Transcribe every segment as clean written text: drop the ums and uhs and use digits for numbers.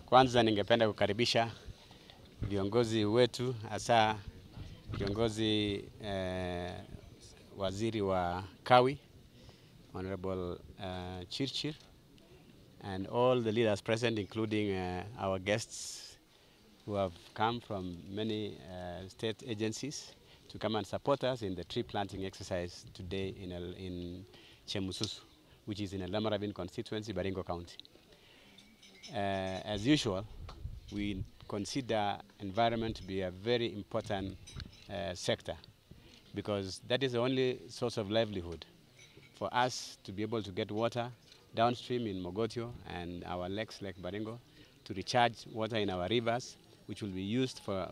Kwanza ningependa kukaribisha viongozi wetu, hasa viongozi waziri wa Kawi, Honorable Chirchir, and all the leaders present, including our guests who have come from many state agencies to come and support us in the tree planting exercise today in Chemusus, which is in a Lamaravin constituency, Baringo County. As usual, we consider environment to be a very important sector, because that is the only source of livelihood for us to be able to get water downstream in Mogotio and our lakes like Baringo, to recharge water in our rivers, which will be used for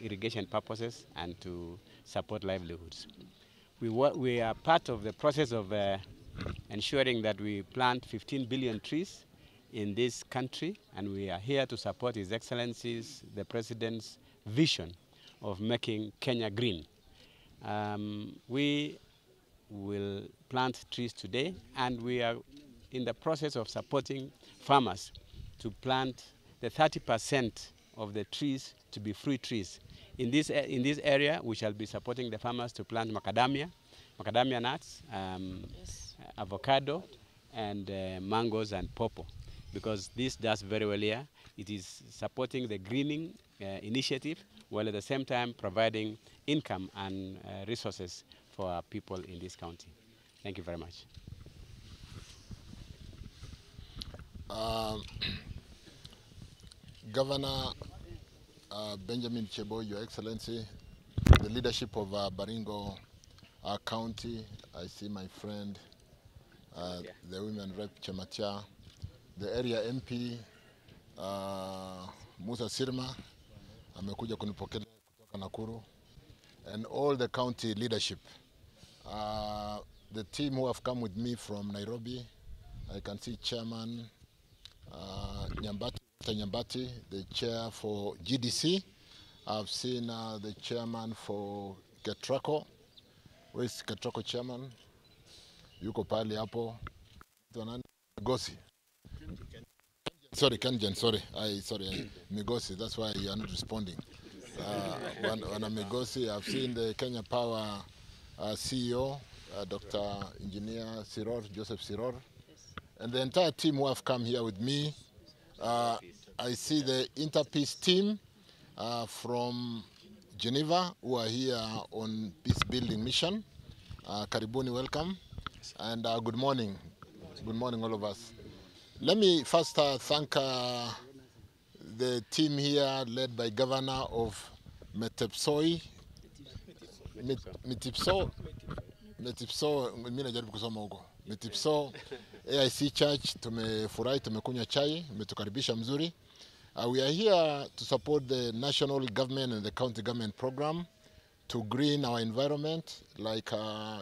irrigation purposes and to support livelihoods. We are part of the process of ensuring that we plant 15 billion trees in this country, and we are here to support His Excellency's, the President's vision of making Kenya green. We will plant trees today, and we are in the process of supporting farmers to plant the 30% of the trees to be fruit trees. In this area, we shall be supporting the farmers to plant macadamia nuts, avocado, and mangoes and pawpaw, because this does very well here. It is supporting the greening initiative, while at the same time providing income and resources for our people in this county. Thank you very much. Governor Benjamin Chebo, Your Excellency, the leadership of Baringo County, I see my friend, the Women Rep Chematia, the area MP, Musa Sirma, amekuja kunipokea kutoka Nakuru, and all the county leadership. The team who have come with me from Nairobi, I can see Chairman Nyambati, the chair for GDC. I've seen the chairman for Ketrako. Where is Ketrako chairman? Yuko pali hapo. Migosi. Sorry, Kenjen, sorry. Migosi, that's why you are not responding. Wana Migosi, I've seen the Kenya Power CEO, Dr. Engineer Joseph Siror, and the entire team who have come here with me. I see the Interpeace team from Geneva who are here on peace building mission. Karibuni, welcome, and good morning. Good morning, all of us. Let me first thank the team here led by Governor of Metipso, AIC Church. Tumefurahi, tumekunywa chai, umetukaribisha mzuri. We are here to support the national government and the county government program to green our environment. Like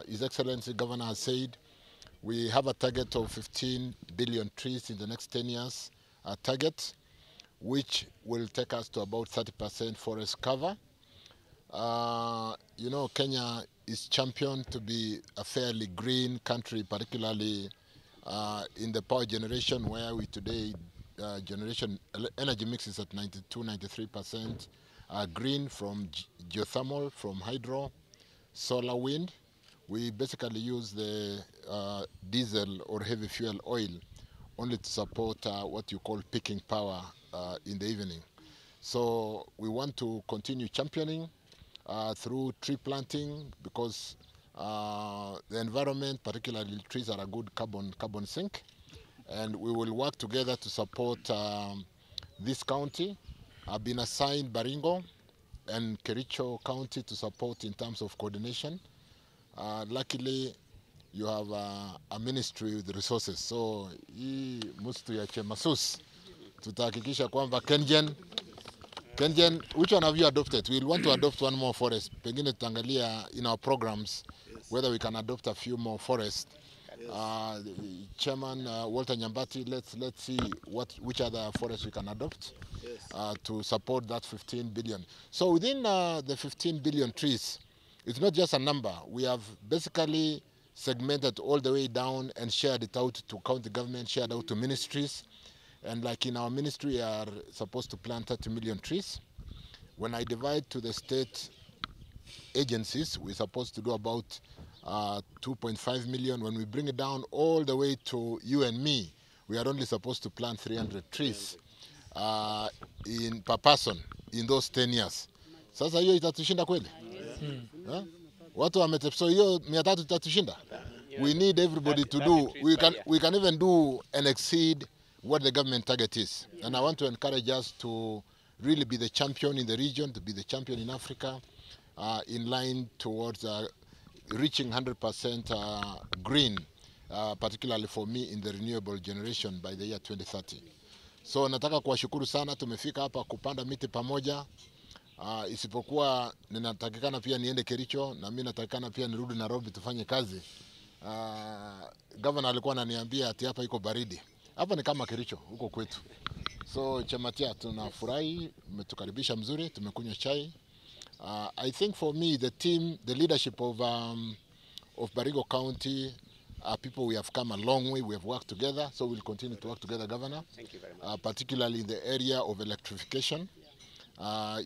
His Excellency Governor has said, we have a target of 15 billion trees in the next 10 years, a target which will take us to about 30% forest cover. You know, Kenya is championed to be a fairly green country, particularly in the power generation, where we today generation energy mix is at 92-93% green from geothermal, from hydro, solar, wind. We basically use the diesel or heavy fuel oil only to support what you call peaking power in the evening. So we want to continue championing through tree planting, because the environment, particularly trees, are a good carbon sink, and we will work together to support this county. I've been assigned Baringo and Kericho County to support in terms of coordination. Luckily, you have a ministry with resources, so hii mustu ya Chemusus tutahakikisha kwamba Kenjen, which one have you adopted? We'll want to adopt one more forest. Pengine tutangalia in our programs whether we can adopt a few more forests. Chairman Walter Nyambati, let's see which other forests we can adopt to support that 15 billion. So within the 15 billion trees, it's not just a number. We have basically segmented all the way down and shared it out to county government, shared out to ministries. And like in our ministry, we are supposed to plant 30 million trees. When I divide to the state agencies, we're supposed to do about 2.5 million. When we bring it down all the way to you and me, we are only supposed to plant 300 trees per person in those 10 years. Sasa hiyo itatushinda kweli? Watu wa Metipso hiyo 300 itatushinda? We need everybody to do. We can even do and exceed what the government target is. And I want to encourage us to really be the champion in the region, to be the champion in Africa, in line towards reaching 100% green, particularly for me in the renewable generation by the year 2030. So nataka kuwashukuru sana, tumefika hapa kupanda miti pamoja. Isipokuwa ninatakikana pia niende Kericho na mimi natakikana pia nirudi Nairobi tufanye kazi. Governor alikuwa ananiambia ati hapa iko baridi. Hapa ni kama Kericho huko kwetu. So Chamatia, tunafurahi, umetukaribisha mzuri, tumekunywa chai. I think for me the team, the leadership of Baringo County, people we have come a long way, we have worked together, so we'll continue to work together, Governor. Thank you very much. Particularly in the area of electrification.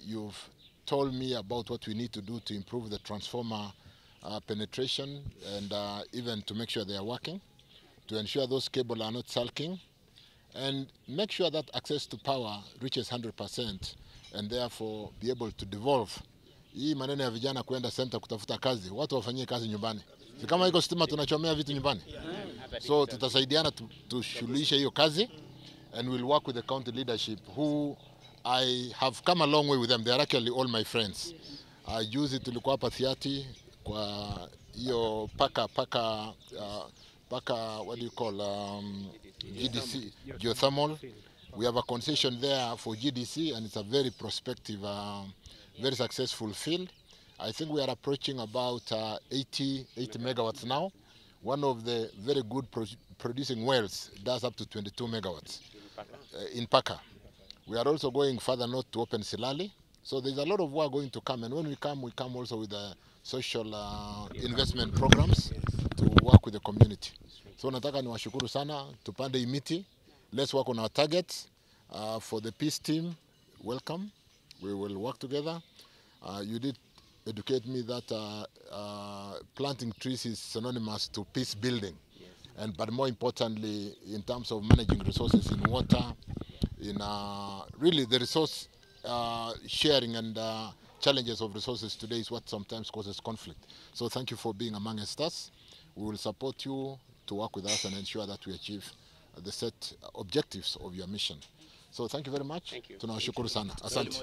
You've told me about what we need to do to improve the transformer penetration and even to make sure they are working, to ensure those cables are not sulking, and make sure that access to power reaches 100% and therefore be able to devolve. Hii maneno ya vijana kuenda center kutafuta kazi, watu wafanyie kazi nyumbani. Si kama iko stima tunachomea vitu nyumbani. So tutasaidiana tushughulishe hiyo kazi, and we'll work with the county leadership who I have come a long way with them. They are actually all my friends. Juzi tulikuwa hapa Thiati kwa hiyo paka what do you call GDC geothermal. We have a concession there for GDC, and it's a very prospective, very successful field. I think we are approaching about 80 megawatts now. One of the very good producing wells does up to 22 megawatts in Paka. We are also going further north to open Silali. So there's a lot of work going to come, and when we come also with the social investment programs to work with the community. So nataka niwashukuru sana, tupande imiti. Let's work on our targets. For the peace team, welcome. We will work together. You did educate me that planting trees is synonymous to peace building. Yes. But more importantly, in terms of managing resources in water, in really the resource sharing and challenges of resources today is what sometimes causes conflict. So thank you for being amongst us. We will support you to work with us and ensure that we achieve the set objectives of your mission. So thank you very much. Thank you. Tunawashukuru sana. Asante.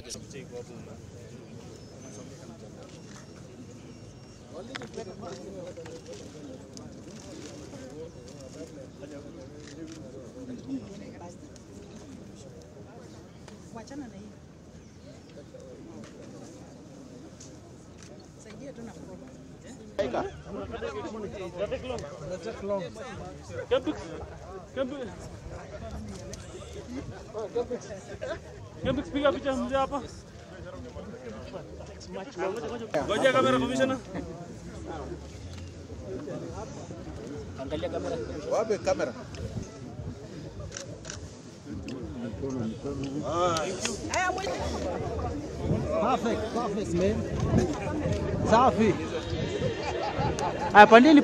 Wachana na hii. Saidia tu na program. Kempix piga picha mzee hapa. Ngoja kamera commissioner. Angalia kamera. Wapi kamera? Perfect man. Safi. Pandeni.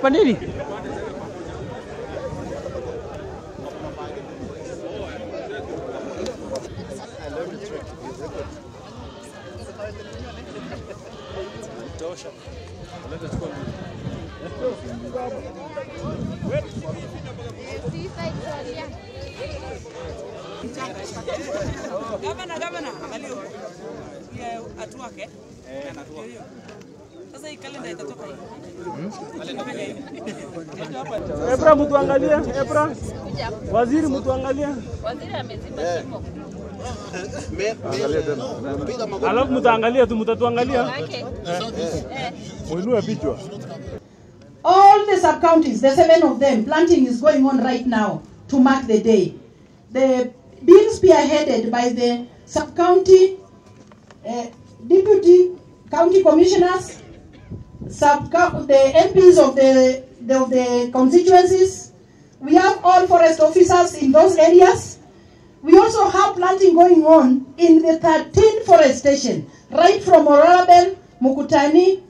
Gavana, angalia. Ya hatua yake. Sasa hii kalenda itatoka hivi. Ebra mtu angalia, Ebra. Waziri mtu angalia. Waziri ameziba shimo. Alafu mtaangalia tu mtatuangalia. Muinue vichwa. All the sub-counties, the 7 of them, planting is going on right now to mark the day. The being spearheaded by the sub-county deputy county commissioners, the MPs of the constituencies. We have all forest officers in those areas. We also have planting going on in the 13 forest station, right from Orabel, Mukutani,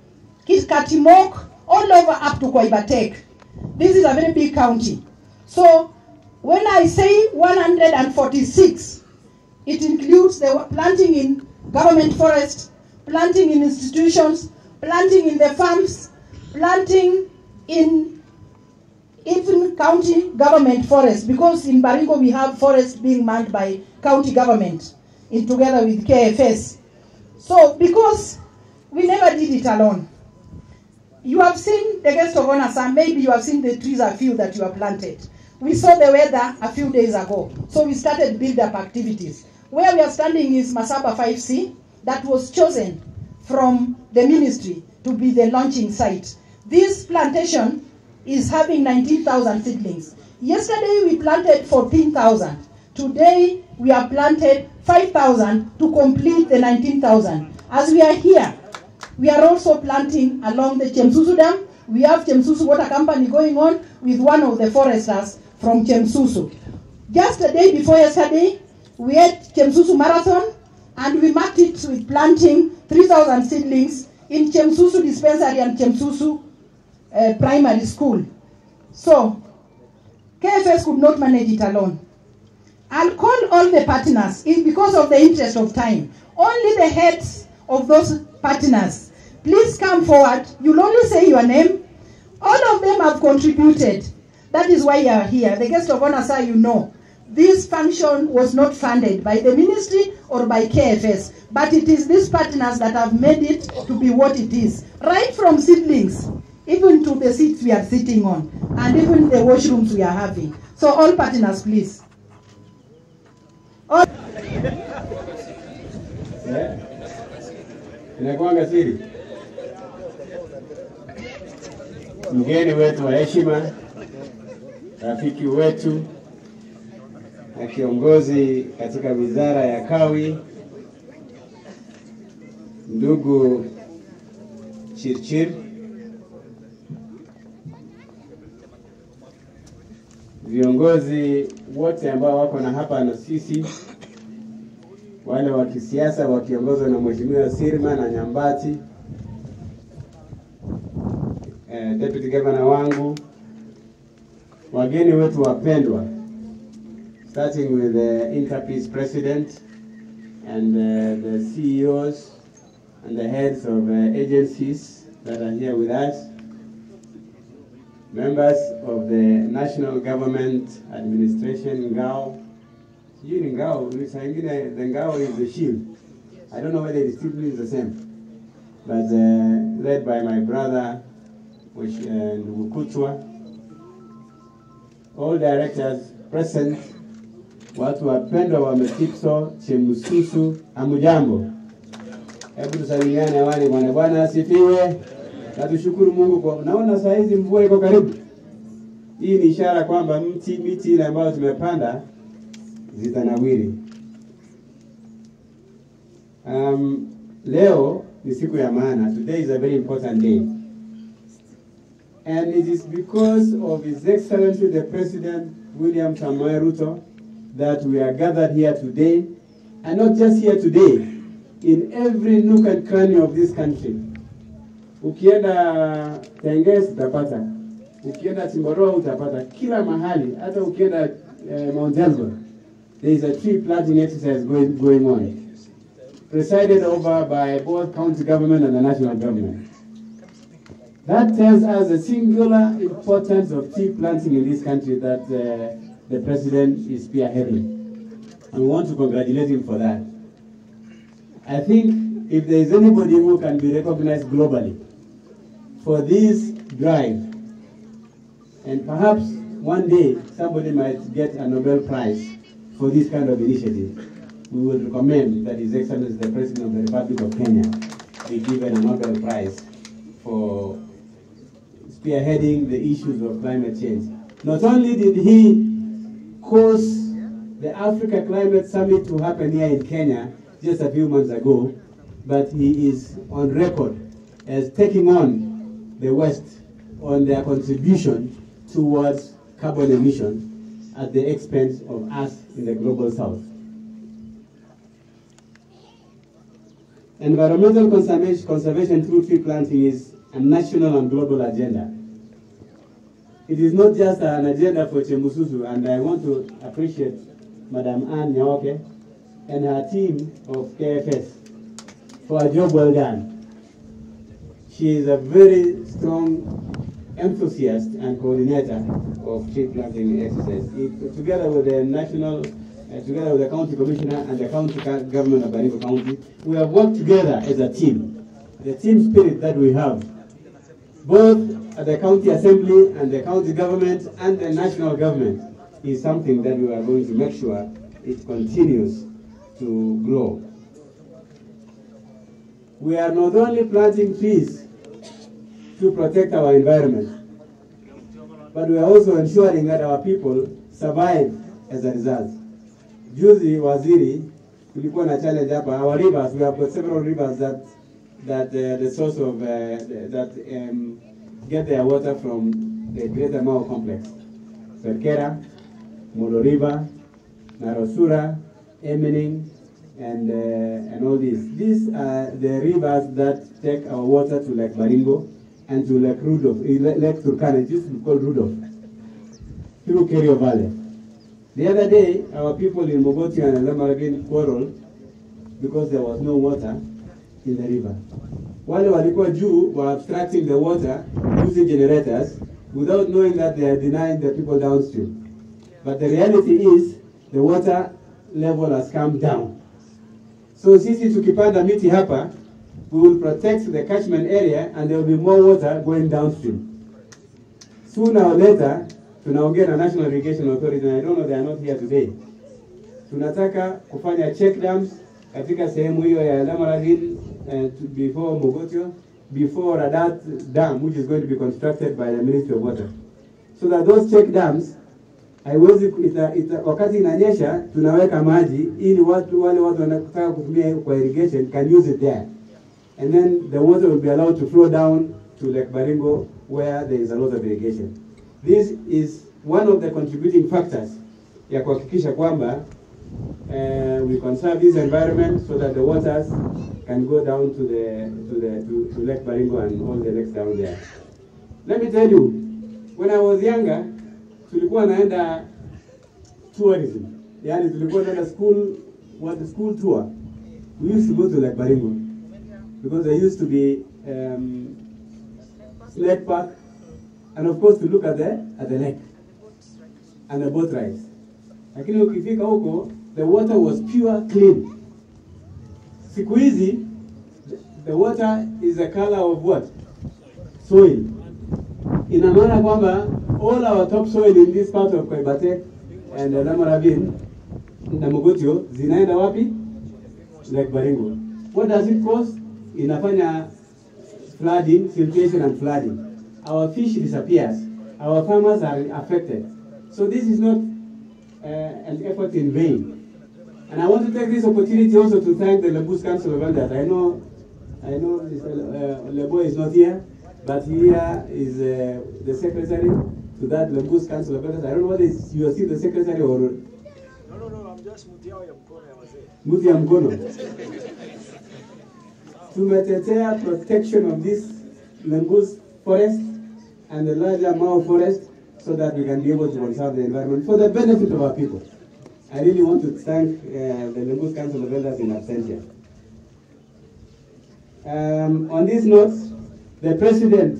Katimok, all over up to Koibatek. This is a very big county. So when I say 146, it includes the planting in government forest, planting in institutions, planting in the farms, planting in even county government forest, because in Baringo we have forest being manned by county government together with KFS. So because we never did it alone. You have seen the guest of honor, sir. Maybe you have seen the trees, a few that you have planted. We saw the weather a few days ago, so we started build-up activities. Where we are standing is Masaba 5C, that was chosen from the ministry to be the launching site. This plantation is having 19,000 seedlings. Yesterday we planted 14,000. Today we have planted 5,000 to complete the 19,000. As we are here, we are also planting along the Chemusus Dam. We have Chemusus Water Company going on with one of the foresters from Chemusus. Just the day before yesterday, we had Chemusus Marathon, and we marked it with planting 3,000 seedlings in Chemusus Dispensary and Chemusus Primary School. So, KFS could not manage it alone. I'll call all the partners, because of the interest of time. Only the heads of those partners, please come forward. You'll only say your name. All of them have contributed. That is why you are here. The guest of honor, sir, you know, this function was not funded by the ministry or by KFS, but it is these partners that have made it to be what it is. Right from seedlings, even to the seats we are sitting on, and even the washrooms we are having. So all partners, please. All Inakuanga siri. Mgeni wetu wa heshima, rafiki wetu na kiongozi katika wizara ya kawi, ndugu Chirchir, viongozi wote ambao wako na hapa na sisi, wale wa kisiasa wakiongozwa na Mheshimiwa Sirma na Nyambati, Deputy Governor wangu, wageni wetu wapendwa, starting with the Interpeace President and the CEOs and the heads of agencies that are here with us, members of the National Government Administration, NGAO. The NGAO is the shield. I don't know whether it still is the same, but led by my brother, Ndukutwa, all directors present, watu wapendwa wa Metipso, Chemususu, hamujambo. Hebu tusalimiane wale Bwana asifiwe. Na tushukuru Mungu kwa naona saa hizi mvua iko karibu. Hii ni ishara kwamba miti ile ambayo tumepanda zitanawiri. Leo ni siku ya maana. Today is a very important day. And it is because of His Excellency the President William Samoei Ruto that we are gathered here today, and not just here today, in every nook and cranny of this country. Ukienda Tenges utapata, ukienda Timboroa utapata, kila mahali, hata ukienda Mount Elgon, there is a tree planting exercise going on, presided over by both county government and the national government. That tells us the singular importance of tree planting in this country that the President is spearheading. And we want to congratulate him for that. I think if there is anybody who can be recognized globally for this drive, and perhaps one day somebody might get a Nobel Prize for this kind of initiative, we would recommend that His Excellency the President of the Republic of Kenya be given a Nobel Prize for spearheading the issues of climate change. Not only did he cause the Africa Climate Summit to happen here in Kenya just a few months ago, but he is on record as taking on the West on their contribution towards carbon emission at the expense of us in the global south. Environmental conservation through tree planting is a national and global agenda. It is not just an agenda for Chemusus, and I want to appreciate Madam Anne Nyaoke and her team of KFS for a job well done. She is a very strong enthusiast and coordinator of tree planting exercise. Together with the national, together with the county commissioner and the county government of Baringo County, we have worked together as a team. The team spirit that we have, both at the county assembly and the county government and the national government, is something that we are going to make sure it continues to grow. We are not only planting trees to protect our environment, but we are also ensuring that our people survive as a result. Juzi waziri, kulikuwa na challenge hapa. Our rivers, we have got several rivers that the source of get their water from the Greater Mao complex. Serkera, Molo River, Narosura, Emening, and all these. These are the rivers that take our water to Lake Baringo and to Lake Rudolph, Lake Turkana. It used to be called Rudolph, through Kerio Valley. The other day, our people in Mogotio and Lamaragin quarreled because there was no water in the river. Wale walikuwa juu were abstracting the water using generators without knowing that they are denying the people downstream. But the reality is the water level has come down. So sisi tukipanda miti hapa, we will protect the catchment area and there will be more water going downstream. Sooner or later, tunaongea na National Irrigation Authority, and I don't know, they are not here today. Tunataka kufanya check dams katika sehemu hiyo ya Lamaragin before Mogotio, before Radat Dam, which is going to be constructed by the Ministry of Water. So that those check dams, wakati inanyesha, tunaweka maji, ili wale watu wanataka kutumia kwa irrigation can use it there. And then the water will be allowed to flow down to Lake Baringo where there is a lot of irrigation. This is one of the contributing factors ya kuhakikisha kwamba we conserve this environment so that the waters can go down to Lake Baringo and all the lakes down there. Let me tell you, when I was younger, tulikuwa naenda tourism. Yani tulikuwa naenda school tour. We used to go to Lake Baringo because there used to be sled park, and of course to look at the lake and the boat rides. Lakini ukifika huko, the water was pure, clean. Siku hizi, the water is the color of what? Soil. Ina maana kwamba all our topsoil in this part of Koibatek and Lamarabin na Mogotio zinaenda wapi? Lake Baringo. What does it cause? Inafanya flooding, filtration and flooding. Our fish disappears. Our farmers are affected. So this is not an effort in vain. And I want to take this opportunity also to thank the Lembus Council of Elders. I know Lebo is not here, but here is the secretary to that Lembus Council of Elders. I don't know whether you are still the secretary or... No, I'm just Mutiao ya Mkono ya wazee. Muti ya Mkono. Tumetetea protection of this Lembus Forest and the larger Mao Forest so that we can be able to conserve the environment for the benefit of our people. I really want to thank the Lembus Council of Elders in absentia. On this note, the President,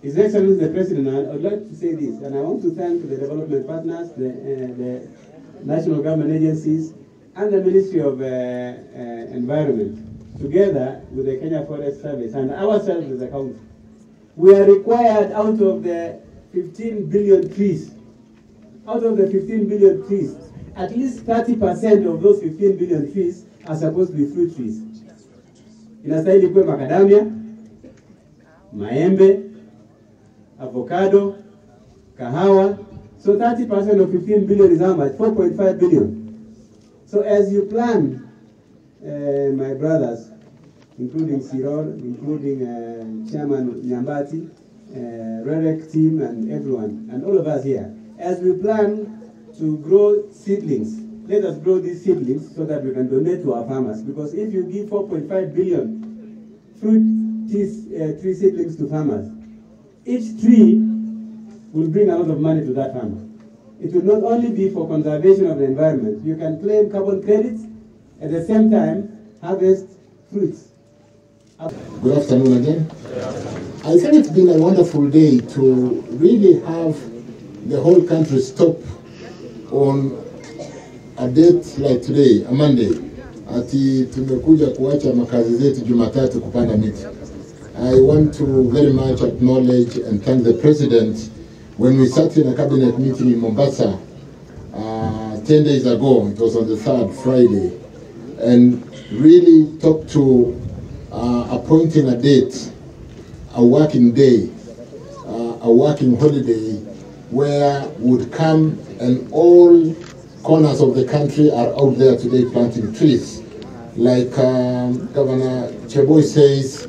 His Excellency the President, I would like to say this, and I want to thank the development partners, the national government agencies, and the Ministry of Environment, together with the Kenya Forest Service and ourselves as a county. We are required out of the 15 billion trees, at least 30% of those 15 billion trees are supposed to be fruit trees. Inastahili kuwe macadamia, maembe, avocado, kahawa. So 30% of 15 billion is how much? 4.5 billion. So as you plan, my brothers, including Sirol, including Chairman Nyambati, REREC team and everyone, and all of us here, as we plan to grow seedlings. Let us grow these seedlings so that we can donate to our farmers. Because if you give 4.5 billion fruit tree seedlings to farmers, each tree will bring a lot of money to that farmer. It will not only be for conservation of the environment. You can claim carbon credits, at the same time harvest fruits. Good afternoon again. I think it's been a wonderful day to really have the whole country stop on a date like today, a Monday. Ati tumekuja kuacha makazi zetu Jumatatu kupanda miti. I want to very much acknowledge and thank the President. When we sat in a cabinet meeting in Mombasa 10 days ago, it was on the 3rd Friday, and really talked to appointing a date, a working day, a working holiday, where would come and all corners of the country are out there today planting trees. Like Governor Cheboy says,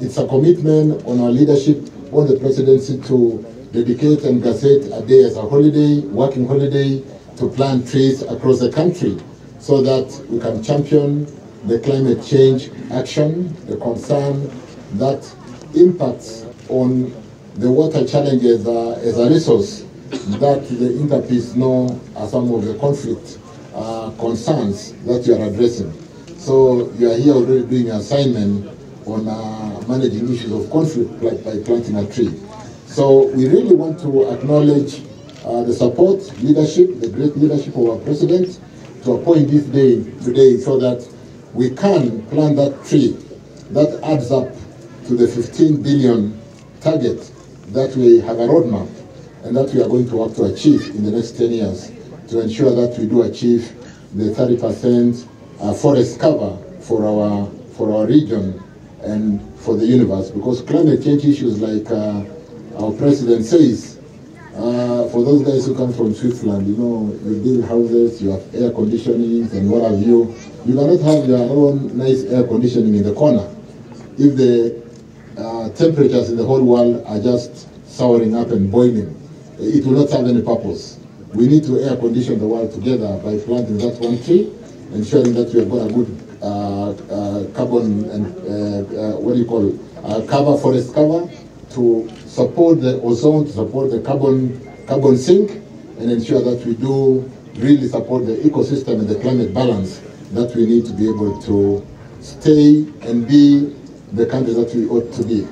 it's a commitment on our leadership, on the presidency, to dedicate and gazette a day as a holiday, working holiday, to plant trees across the country so that we can champion the climate change action, the concern that impacts on the water challenges as a resource that the interpeace know are some of the conflict concerns that you are addressing. So you are here already doing an assignment on managing issues of conflict like by planting a tree. So we really want to acknowledge the support, leadership, the great leadership of our president to appoint this day today so that we can plant that tree that adds up to the 15 billion target that we have a roadmap and that we are going to work to achieve in the next 10 years to ensure that we do achieve the 30% forest cover for our region and for the universe. Because climate change issues, like our president says, for those guys who come from Switzerland, you know, you build houses, you have air conditioning and what have you. You cannot have your own nice air conditioning in the corner if the temperatures in the whole world are just souring up and boiling. It will not serve any purpose. We need to air condition the world together by planting that one tree, ensuring that we have got a good carbon and cover, forest cover, to support the ozone, to support the carbon sink, and ensure that we do really support the ecosystem and the climate balance that we need to be able to stay and be the country that we ought to be.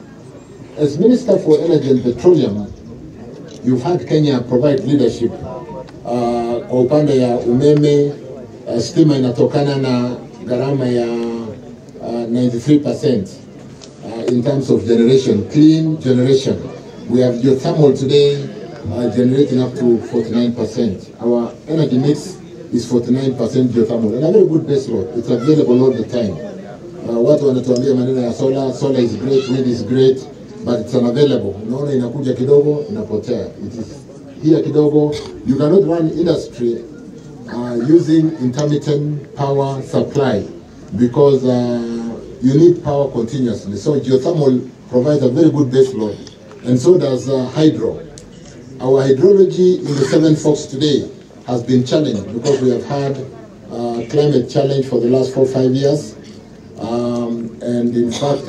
As Minister for Energy and Petroleum, you've had Kenya provide leadership kwa upande ya umeme. Stima inatokana na gharama ya 93% in terms of generation, clean generation. We have geothermal today generating up to 49%. Our energy mix is 49% geothermal, and a very good base load. It's available all the time. Watu wanatuambia maneno ya solar is great, wind is great, but it's unavailable. Unaona inakuja kidogo, inapotea. It is here kidogo. You cannot run industry using intermittent power supply because you need power continuously. So geothermal provides a very good base load, and so does hydro. Our hydrology in the Seven Forks today has been challenged because we have had climate challenge for the last 4 or 5 years. And in fact,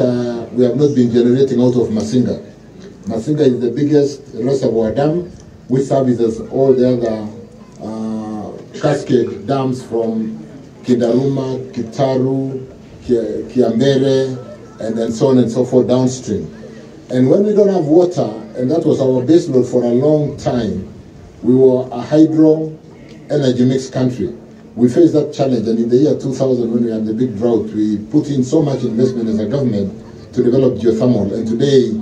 we have not been generating out of Masinga. Masinga is the biggest reservoir dam, which services all the other cascade dams from Kidaruma, Kitaru, Kiambere, and then so on and so forth downstream. And when we don't have water, and that was our base load for a long time, we were a hydro energy mix country. We faced that challenge, and in the year 2000, when we had the big drought, we put in so much investment as a government to develop geothermal. And today,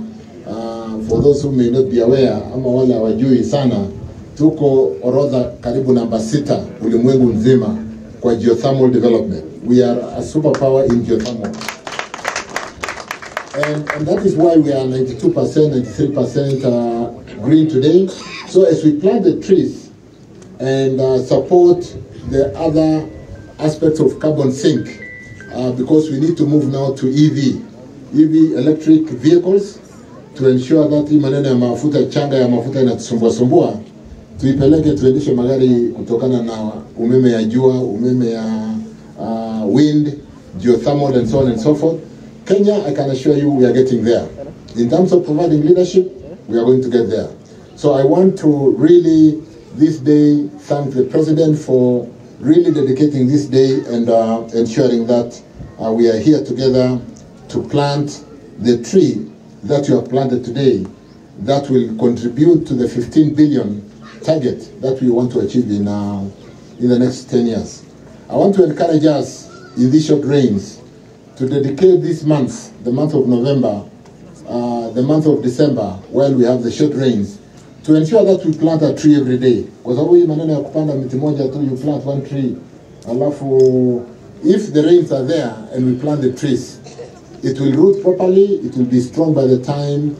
for those who may not be aware, ama wale hawajui sana, tuko orodha karibu namba 6 ulimwengu nzima kwa geothermal development. We are a superpower in geothermal. And that is why we are 92%, 93% green today. So as we plant the trees and support the other aspects of carbon sink, because we need to move now to EV electric vehicles, to ensure that maneno ya mafuta changa ya mafuta inatusumbua tuipeleke tuendeshe magari kutokana na umeme ya jua, umeme ya wind, geothermal and so on and so forth. Kenya, I can assure you we are getting there. In terms of providing leadership, we are going to get there. So I want to really this day thank the President for really dedicating this day and ensuring that we are here together to plant the tree that you have planted today that will contribute to the 15 billion target that we want to achieve in the next 10 years. I want to encourage us in these short rains to dedicate this month, the month of November, the month of December, while we have the short rains, to ensure that we plant a tree every day. Kwa sababu hii maneno ya kupanda miti moja tu, you plant one tree. Alafu, if the rains are there and we plant the trees, it will root properly, it will be strong by the time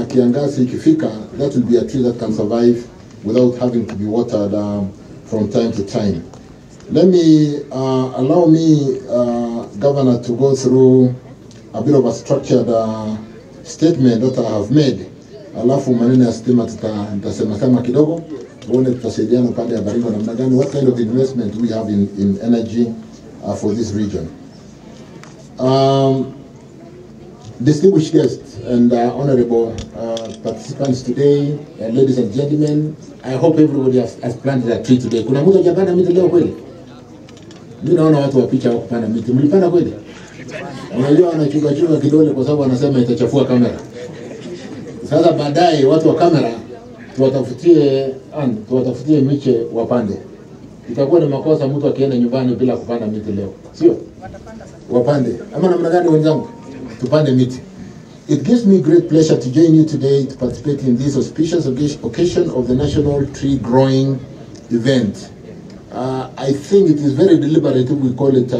kiangazi ikifika. That will be a tree that can survive without having to be watered from time to time. Let me, allow me, Governor, to go through a bit of a structured statement that I have made. Alafu maneno ya stima tutasema kidogo, tuone tutasaidiana pande ya Baringo namna gani, what kind of investment we have in energy for this region. Distinguished guests and honorable participants today, ladies and gentlemen, I hope everybody has planted a tree today. Kuna mtu hajapanda miti leo kweli? Mimi naona watu wa picha wakupanda miti. Mlipanda kweli? Unajua anachunga kidole kwa sababu anasema itachafua kamera. Sasa baadaye watu wa kamera tuwatafutie miche wapande. Itakuwa ni makosa mtu akienda nyumbani bila kupanda miti leo. Sio? Wapande. Ama namna gani wenzangu? Tupande miti. It gives me great pleasure to join you today to participate in this auspicious occasion of the National Tree Growing event. I think it is very deliberate if we call it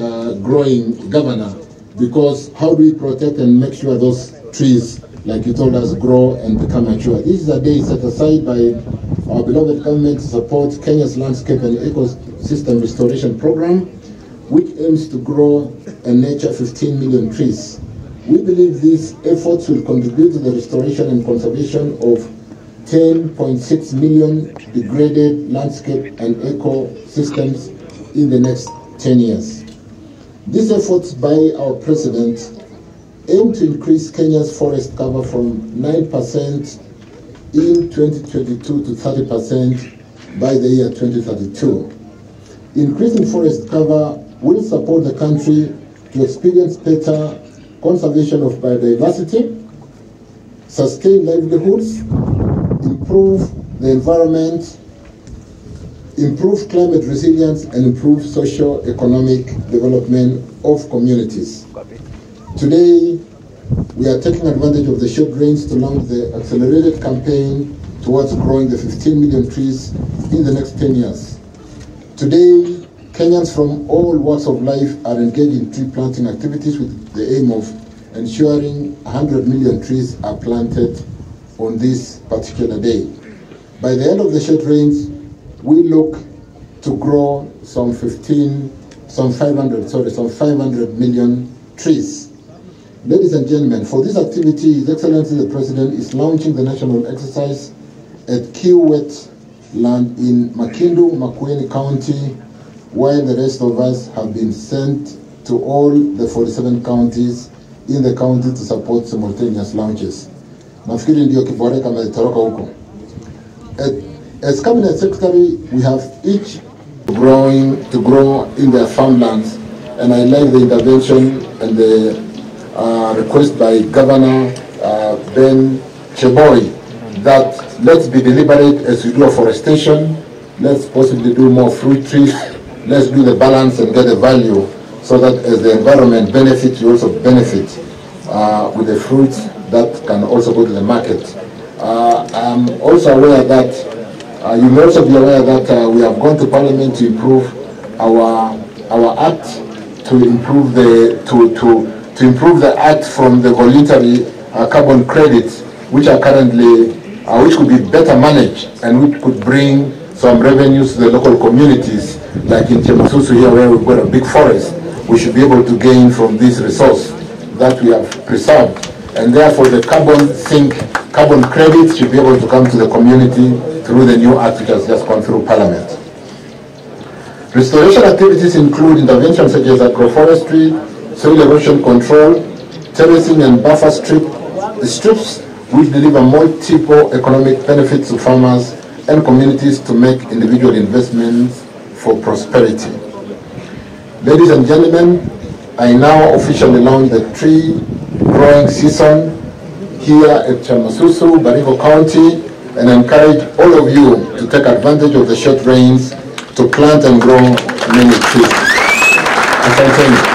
growing, Governor, because how do we protect and make sure those trees, like you told us, grow and become mature? This is a day set aside by our beloved government to support Kenya's landscape and ecosystem restoration program, which aims to grow and nurture 15 million trees. We believe these efforts will contribute to the restoration and conservation of 10.6 million degraded landscape and ecosystems in the next 10 years. These efforts by our President aim to increase Kenya's forest cover from 9% in 2022 to 30% by the year 2032. Increasing forest cover will support the country to experience better conservation of biodiversity, sustain livelihoods, improve the environment, improve climate resilience, and improve socio-economic development of communities. Today, we are taking advantage of the short rains to launch the accelerated campaign towards growing the 15 million trees in the next 10 years. Today, Kenyans from all walks of life are engaged in tree planting activities with the aim of ensuring 100 million trees are planted on this particular day. By the end of the short rains, we look to grow some 500 million trees. Ladies and gentlemen, for this activity, His Excellency the President is launching the national exercise at Key Wetland in Makindu, Makueni County, while the rest of us have been sent to all the 47 counties in the county to support simultaneous launches. Nafikiri ndio kiboreka metoroka huko. As Cabinet Secretary, we have each to grow in their farmlands, and I like the intervention and the request by Governor Ben Cheboy that let's be deliberate as we do afforestation, let's possibly do more fruit trees, let's do the balance and get the value so that as the environment benefits, you also benefit with the fruits that can also go to the market. I'm also aware that, you may also be aware that we have gone to Parliament to improve our act, to improve the act from the voluntary carbon credits, which are currently, which could be better managed and which could bring some revenues to the local communities, like in Chemusus here where we've got a big forest. We should be able to gain from this resource that we have preserved, and therefore the carbon sink carbon credits should be able to come to the community through the new act which has just gone through Parliament. Restoration activities include interventions such as agroforestry, soil erosion control, terracing and buffer strips which deliver multiple economic benefits to farmers and communities to make individual investments for prosperity. Ladies and gentlemen, I now officially launch the tree growing season here at Chemusus, Baringo County, and encourage all of you to take advantage of the short rains to plant and grow many trees. Asanteni.